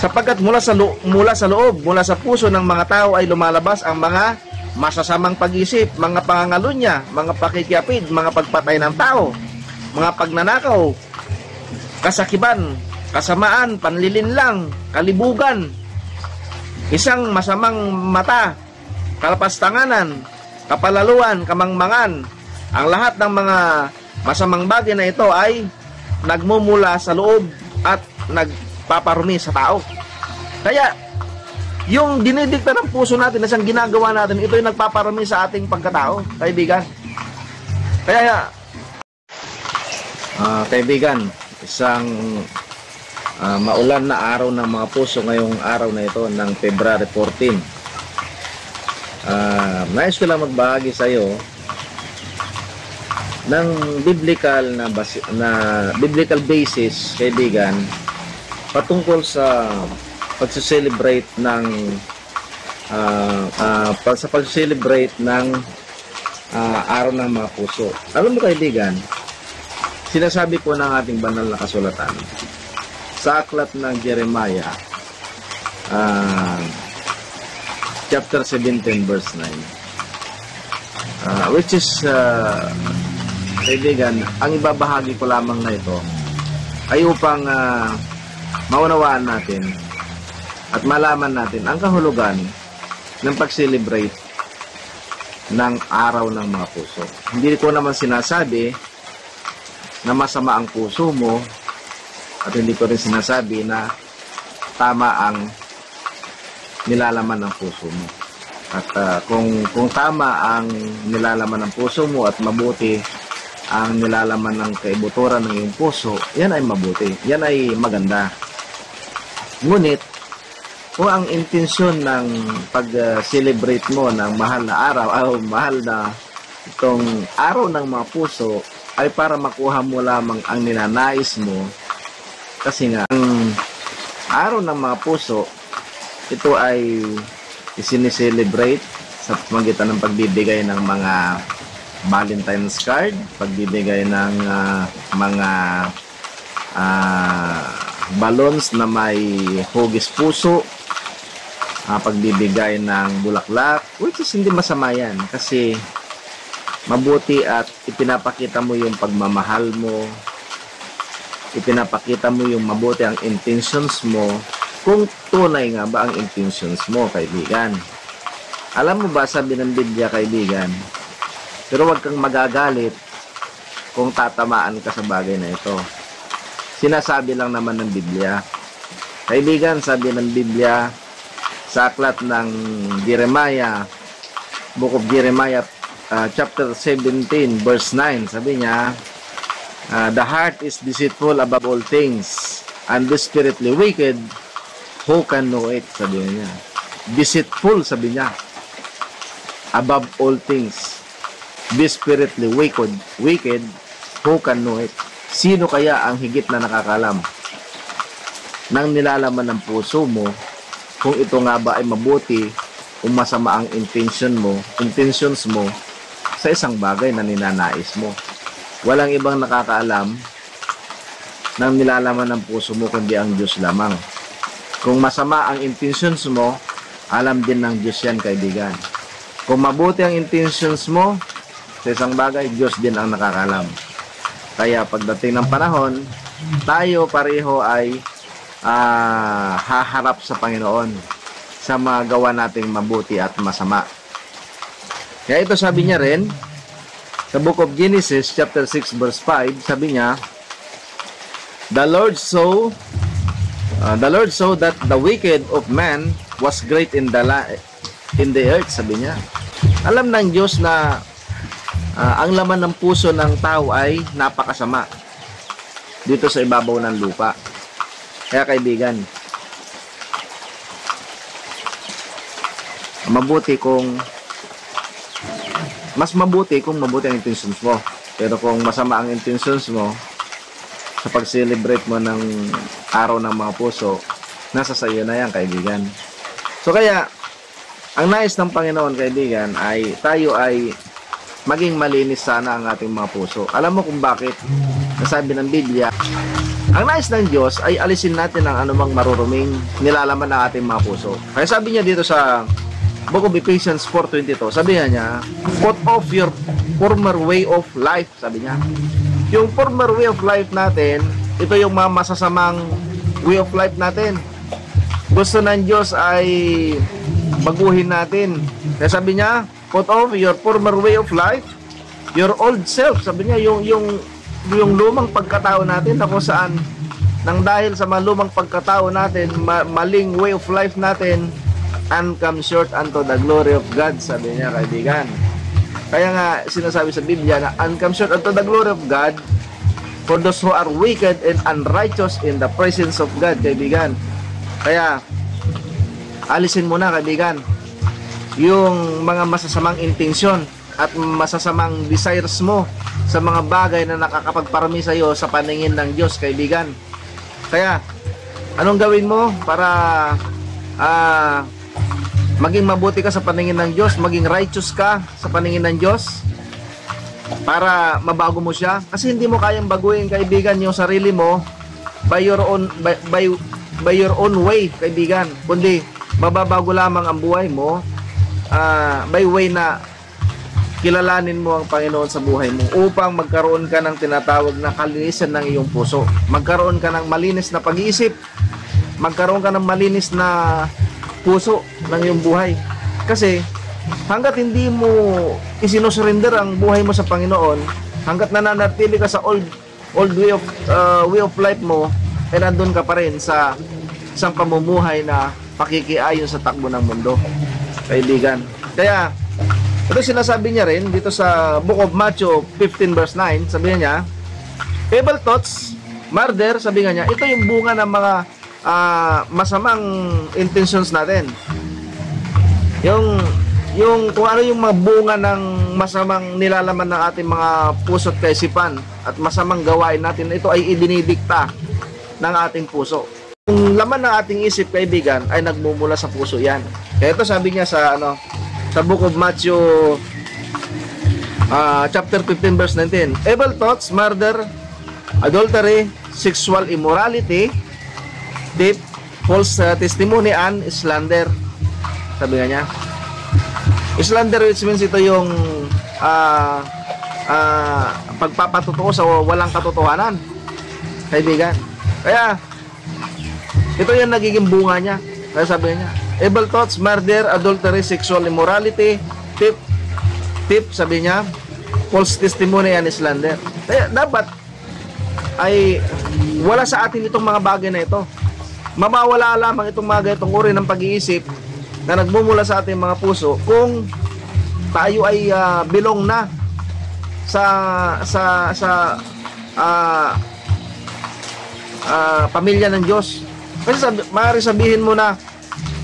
Sapagkat mula sa loob, mula sa puso ng mga tao ay lumalabas ang mga masasamang pag-isip, mga pangangalunya, mga pakikiapid, mga pagpatay ng tao, mga pagnanakaw, kasakiban, kasamaan, panlilinlang, kalibugan, isang masamang mata, kalapastanganan, kapalaluan, kamangmangan. Ang lahat ng mga masamang bagay na ito ay nagmumula sa loob at nagpaparumi sa tao. Kaya, yung dinidikta ng puso natin na siyang ginagawa natin, ito yung nagpaparumi sa ating pagkatao, kaibigan. Kaya, kaibigan, isang maulan na araw ng mga puso ngayong araw na ito ng February 14. Nais ko lang magbahagi sa iyo ng biblical basis, kaibigan, patungkol sa pag-celebrate ng araw ng mga puso. Alam mo, kaibigan, sinasabi po ng ating banal na kasulatan sa aklat ng Jeremiah chapter 17 verse 9, which is kaibigan, ang ibabahagi ko lamang na ito ay upang maunawaan natin at malaman natin ang kahulugan ng pag-celebrate ng araw ng mga puso. Hindi ko naman sinasabi na masama ang puso mo at hindi ko rin sinasabi na tama ang nilalaman ng puso mo. At kung tama ang nilalaman ng puso mo at mabuti ang nilalaman ng kaibuturan ng iyong puso, yan ay mabuti, yan ay maganda. Ngunit kung ang intensyon ng pag-celebrate mo ng mahal na araw o mahal na itong araw ng mga puso ay para makuha mo lamang ang ninanais mo, kasi nga ang araw ng mga puso, ito ay isinicelebrate sa pamagitan ng pagbibigay ng mga Valentine's card, pagbibigay ng mga balloons na may hugis puso, pagbibigay ng bulaklak, which is hindi masama yan kasi mabuti at ipinapakita mo yung pagmamahal mo, ipinapakita mo yung mabuti ang intentions mo, kung tunay nga ba ang intentions mo, kaibigan. Alam mo ba, sabi ng Biblia, kaibigan, pero huwag kang magagalit kung tatamaan ka sa bagay na ito. Sinasabi lang naman ng Biblia. Kaibigan, sabi ng Biblia sa aklat ng Jeremiah, Book of Jeremiah, chapter 17, verse 9, sabi niya, the heart is deceitful above all things, and desperately wicked, who can know it? Sabi niya. Deceitful, sabi niya, above all things, desperately wicked, who can know it? Sino kaya ang higit na nakakalam ng nilalaman ng puso mo kung ito nga ba ay mabuti o masama ang intentions mo sa isang bagay na ninanais mo? Walang ibang nakakaalam ng nilalaman ng puso mo kundi ang Diyos lamang. Kung masama ang intentions mo, alam din ng Diyos yan, kaibigan. Kung mabuti ang intentions mo sa isang bagay, Diyos din ang nakakalam. Kaya pagdating ng panahon, tayo pareho ay haharap sa Panginoon sa mga gawa nating mabuti at masama. Kaya ito sabi niya rin sa Book of Genesis chapter 6 verse 5, sabi niya, the Lord saw that the wicked of man was great in the earth, sabi niya. Alam ng Diyos na ang laman ng puso ng tao ay napakasama dito sa ibabaw ng lupa. Kaya kaibigan, mas mabuti kung mabuti ang intentions mo. Pero kung masama ang intentions mo sa pag-celebrate mo ng araw ng mga puso, nasa sa iyo na yan, kaibigan. So kaya, ang nais ng Panginoon, kaibigan, ay tayo ay maging malinis sana ang ating mga puso. Alam mo kung bakit? Nasabi ng Biblia, Ang nais ng Diyos ay alisin natin ang anumang maruruming nilalaman ng ating mga puso. Kaya sabi niya dito sa Book of Ephesians 4:22, sabi niya, put off your former way of life, sabi niya. Yung former way of life natin, ito yung mga masasamang way of life natin. Gusto ng Diyos ay baguhin natin. Kaya sabi niya, put off your former way of life, your old self. Sabi niya, yung lumang pagkatao natin na kung saan nang dahil sa mga lumang pagkatao natin, maling way of life natin, and come short unto the glory of God, sabi niya, kaibigan. Kaya nga sinasabi sa Biblia na and come short unto the glory of God for those who are wicked and unrighteous in the presence of God, kaibigan. Kaya alisin mo na, kaibigan, yung mga masasamang intensyon at masasamang desires mo sa mga bagay na nakakapagparami sa iyo sa paningin ng Diyos, kaibigan. Kaya anong gawin mo para maging mabuti ka sa paningin ng Diyos, maging righteous ka sa paningin ng Diyos, para mabago mo siya? Kasi hindi mo kayang baguhin, kaibigan, yung sarili mo by your own way, kaibigan, kundi mababago lamang ang buhay mo by way na kilalanin mo ang Panginoon sa buhay mo, upang magkaroon ka ng tinatawag na kalinisan ng iyong puso, magkaroon ka ng malinis na pag-iisip, magkaroon ka ng malinis na puso ng iyong buhay. Kasi hanggat hindi mo isinusurrender ang buhay mo sa Panginoon, hanggat nananatili ka sa old way of life mo, ay nandun ka pa rin sa isang pamumuhay na pakikiayon sa takbo ng mundo, kaibigan. Kaya ito sinasabi niya rin dito sa Book of Matthew 15 verse 9, sabi niya, evil thoughts, murder, sabi niya, ito yung bunga ng mga masamang intentions natin. Yung kung ano yung mga bunga ng masamang nilalaman ng ating mga puso at kaisipan at masamang gawain natin, ito ay idinidikta ng ating puso. Yung laman ng ating isip, kaibigan, ay nagmumula sa puso yan. Kaya ito sabi niya sa Book of Matthew chapter 15 verse 19, evil thoughts, murder, adultery, sexual immorality, theft, false testimony, and slander. Sabi nga niya, slander, which means ito yung pagpapatotoo sa walang katotohanan, kaibigan. Kaya ito yung nagiging bunga niya. Kaya sabi niya, evil thoughts, murder, adultery, sexual immorality, theft, sabi niya, false testimony, and slander. Kaya dapat ay wala sa atin itong mga bagay na ito. Mawawala lamang itong mga itong uri ng pag-iisip na nagmumula sa ating mga puso kung tayo ay belong na sa pamilya ng Diyos. Kasi maaari sabihin mo na,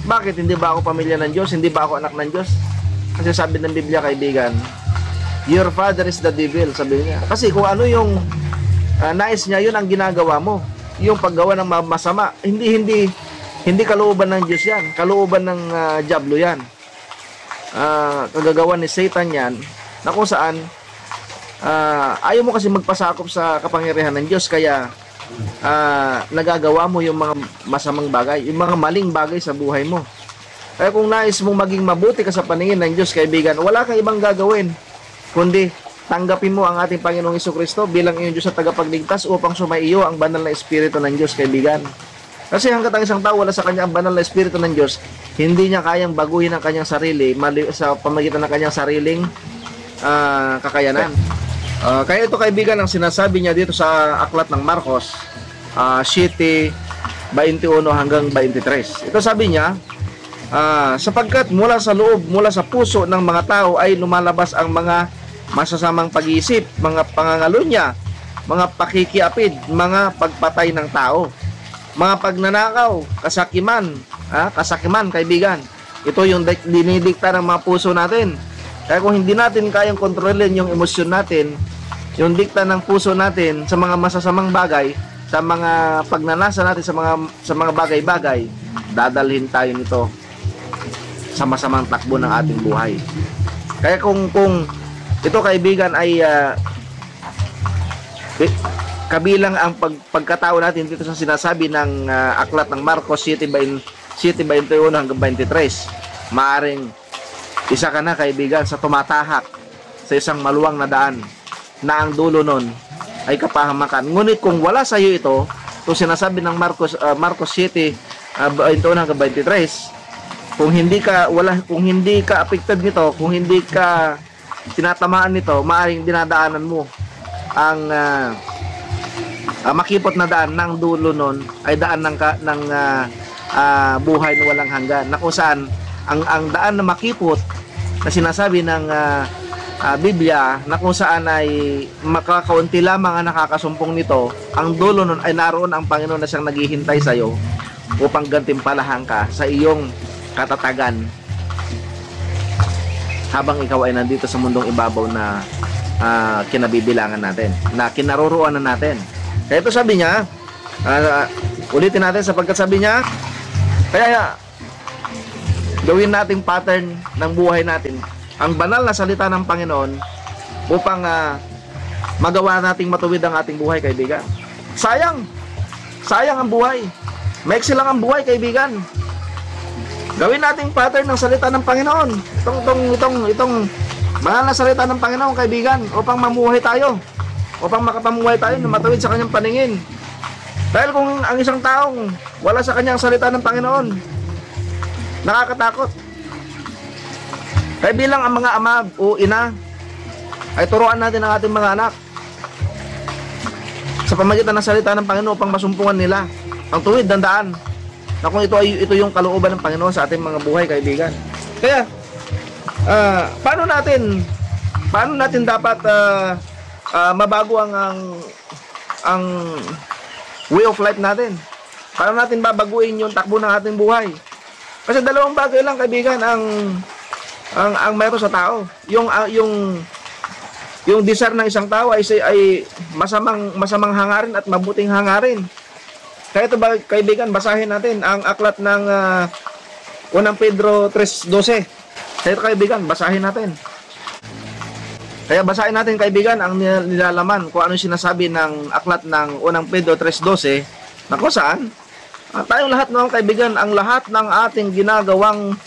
bakit hindi ba ako pamilya ng Diyos? Hindi ba ako anak ng Diyos? Kasi sabi ng Biblia, kaibigan, your father is the devil, sabi niya. Kasi kung ano yung nais niya, yun ang ginagawa mo. Yung paggawa ng masama, hindi kalooban ng Diyos yan, kalooban ng diablo yan, kagagawa ni Satan yan, na kung saan ayaw mo kasi magpasakop sa kapangyarihan ng Diyos, kaya nagagawa mo yung mga masamang bagay, yung mga maling bagay sa buhay mo. Kaya kung nais mong maging mabuti ka sa paningin ng Diyos, kaibigan, wala kang ibang gagawin kundi tanggapin mo ang ating Panginoong Jesucristo bilang iyong Diyos at tagapagligtas upang sumaiyo ang banal na Espiritu ng Diyos, kaibigan. Kasi hanggat ang isang tao wala sa kanya ang banal na Espiritu ng Diyos, hindi niya kayang baguhin ang kanyang sarili sa pamagitan ng kanyang sariling kakayanan. Kaya ito, kaibigan, ang sinasabi niya dito sa aklat ng Marcos 7:21 hanggang 23. Ito sabi niya, sapagkat mula sa loob, mula sa puso ng mga tao ay lumalabas ang mga masasamang pag-iisip, mga pangangalunya, mga pakikiapid, mga pagpatay ng tao, mga pagnanakaw, kasakiman, kaibigan. Ito yung dinidikta ng mga puso natin. Kaya kung hindi natin kayang kontrolin yung emosyon natin, yung dikta ng puso natin sa mga masasamang bagay, sa mga pagnanasa natin sa mga bagay-bagay, dadalhin tayo nito sa masamang takbo ng ating buhay. Kaya kung ito, kaibigan, ay kabilang ang pagkatao natin dito sa sinasabi ng aklat ng Marcos 7:21 hanggang 23. Maaring isa ka na, kaibigan, sa tumatahak sa isang maluwang na daan na ang dulo nun ay kapahamakan. Ngunit kung wala sa iyo ito, itong sinasabi ng Marcos 7:21 hanggang 23, kung hindi ka affected nito, kung hindi ka tinatamaan nito, maaaring dinadaanan mo ang makipot na daan ng dulo nun ay daan ng buhay na walang hanggan, na kung saan ang daan na makipot na sinasabi ng Biblia, na kung saan ay makakaunti lamang ang nakakasumpong nito, ang dulo nun ay naroon ang Panginoon na siyang naghihintay sa iyo upang gantimpalahan ka sa iyong katatagan habang ikaw ay nandito sa mundong ibabaw na kinabibilangan natin, na kinaroroonan natin. Kaya ito sabi niya, ulitin natin sapagkat sabi niya, kaya gawin nating pattern ng buhay natin ang banal na salita ng Panginoon upang magawa nating matuwid ang ating buhay, kaibigan. Sayang ang buhay. Maiksi lang ang buhay, kaibigan. Gawin nating pattern ng salita ng Panginoon. Itong banal na salita ng Panginoon, kaibigan, upang mamuhay tayo. Upang makapamuhay tayo na matuwid sa kanyang paningin. Dahil kung ang isang taong wala sa kanyang salita ng Panginoon, nakakatakot. Kaya bilang ang mga ama o ina, ay turuan natin ang ating mga anak sa pamagitan ng salita ng Panginoon upang masumpungan nila ang tuwid ng daan, na kung ito yung kalooban ng Panginoon sa ating mga buhay, kaibigan. Kaya paano natin dapat mabago ang way of life natin? Paano natin babaguhin yung takbo ng ating buhay? Kasi dalawang bagay lang, kaibigan, ang mayroon sa tao. Yung desire ng isang tao ay masamang hangarin at mabuting hangarin. Kaya ito, kaibigan, basahin natin ang aklat ng 1 Pedro 3:12. Kaya ito, kaibigan, basahin natin. Kaya basahin natin, kaibigan, ang nilalaman kung ano sinasabi ng aklat ng 1 Pedro 3:12, na kung saan tayong lahat naman, kaibigan, ang lahat ng ating ginagawang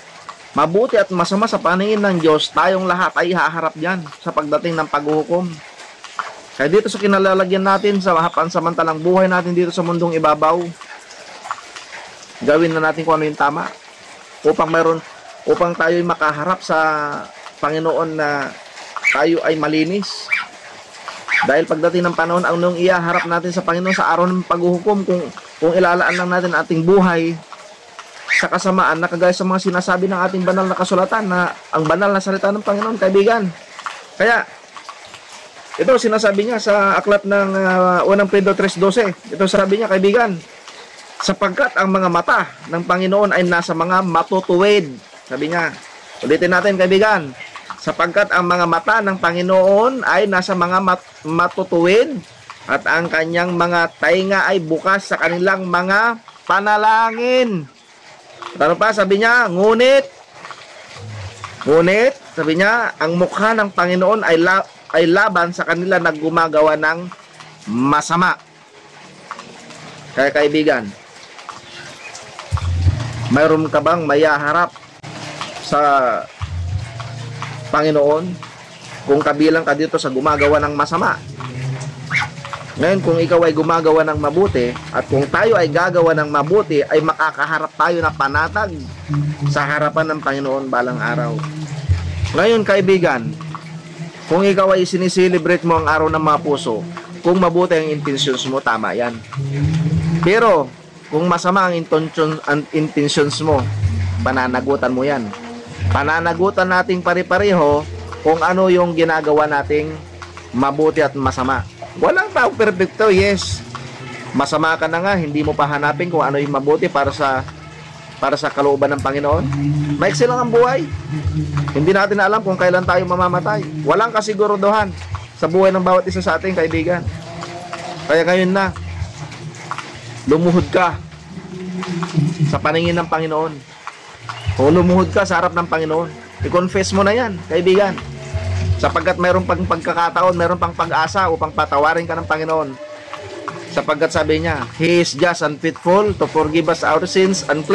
mabuti at masama sa paningin ng Diyos, tayong lahat ay haharap yan sa pagdating ng paghuhukom. Kaya dito sa kinalalagyan natin sa pansamantalang buhay natin dito sa mundong ibabaw, gawin na natin kung ano yung tama upang tayo ay makaharap sa Panginoon na tayo ay malinis. Dahil pagdating ng panahon, ang nung ihaharap natin sa Panginoon sa araw ng paghuhukom, kung ilalaan lang natin ating buhay sa kasamaan na kagaya sa mga sinasabi ng ating banal na kasulatan, na ang banal na salita ng Panginoon, kaibigan. Kaya ito sinasabi niya sa aklat ng 1 Pedro 3:12. Ito sabi niya, kaibigan, sapagkat ang mga mata ng Panginoon ay nasa mga matutuwid. Sabi niya, ulitin natin, kaibigan, sapagkat ang mga mata ng Panginoon ay nasa mga matutuwid at ang kanyang mga tainga ay bukas sa kanilang mga panalangin. At ano pa? Sabi niya, ngunit, sabi niya, ang mukha ng Panginoon ay laban sa kanila na gumagawa ng masama. Kaya, kaibigan, mayroon ka bang mayaharap sa Panginoon kung kabilang ka dito sa gumagawa ng masama? Ngayon, kung ikaw ay gumagawa ng mabuti at kung tayo ay gagawa ng mabuti, ay makakaharap tayo na panatag sa harapan ng Panginoon balang araw. Ngayon, kaibigan, kung ikaw ay siniselebrate mo ang araw ng mga puso, kung mabuti ang intentions mo, tama yan. Pero kung masama ang intentions mo, pananagutan mo yan. Pananagutan nating pare-pareho kung ano yung ginagawa nating mabuti at masama. Walang tao perfecto, yes. Masama ka na nga, hindi mo pa hanapin kung ano yung mabuti para sa kalooban ng Panginoon. Maiksi lang ang buhay. Hindi natin alam kung kailan tayo mamamatay. Walang kasiguruduhan sa buhay ng bawat isa sa ating kaibigan. Kaya ngayon na, lumuhod ka sa paningin ng Panginoon. Kung lumuhod ka sa harap ng Panginoon, i-confess mo na yan, kaibigan. Sapagkat mayroon pang pagkakataon, mayroon pang pag-asa upang patawarin ka ng Panginoon. Sapagkat sabi niya, He is just and faithful to forgive us our sins and cleanse